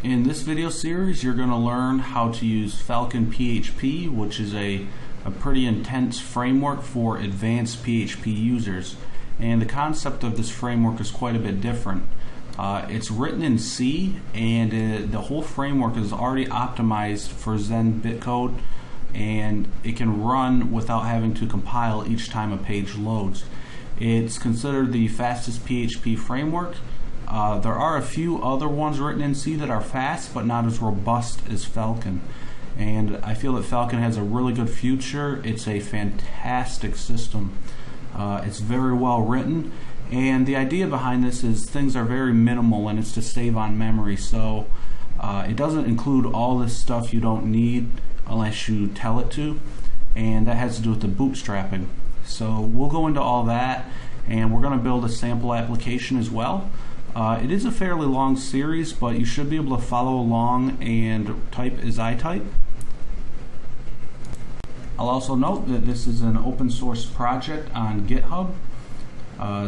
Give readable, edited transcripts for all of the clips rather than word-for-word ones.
In this video series, you're going to learn how to use Falcon PHP, which is a pretty intense framework for advanced PHP users. And the concept of this framework is quite a bit different. It's written in C, and the whole framework is already optimized for Zen bitcode, and it can run without having to compile each time a page loads. It's considered the fastest PHP framework. There are a few other ones written in C that are fast, but not as robust as Falcon. And I feel that Falcon has a really good future. It's a fantastic system. It's very well written. And the idea behind this is things are very minimal, and it's to save on memory. So it doesn't include all this stuff you don't need unless you tell it to. And that has to do with the bootstrapping. So we'll go into all that, and we're going to build a sample application as well. It is a fairly long series, but you should be able to follow along and type as I type. I'll also note that this is an open source project on GitHub.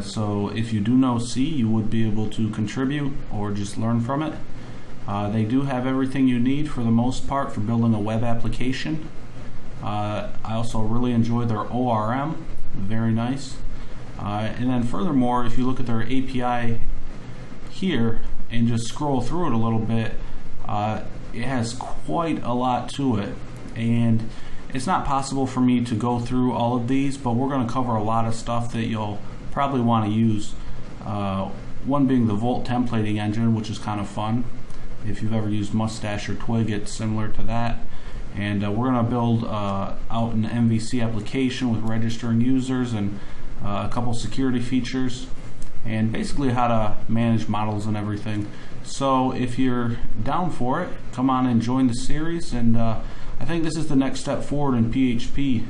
So if you do know C, you would be able to contribute or just learn from it. They do have everything you need for the most part for building a web application. I also really enjoy their ORM, very nice. And then furthermore, if you look at their API here and just scroll through it a little bit, it has quite a lot to it, and it's not possible for me to go through all of these, but we're going to cover a lot of stuff that you'll probably want to use. One being the Volt templating engine, which is kind of fun. If you've ever used Mustache or Twig, it's similar to that. And we're going to build out an MVC application with registering users and a couple security features, and basically how to manage models and everything. So if you're down for it, come on and join the series, and I think this is the next step forward in PHP.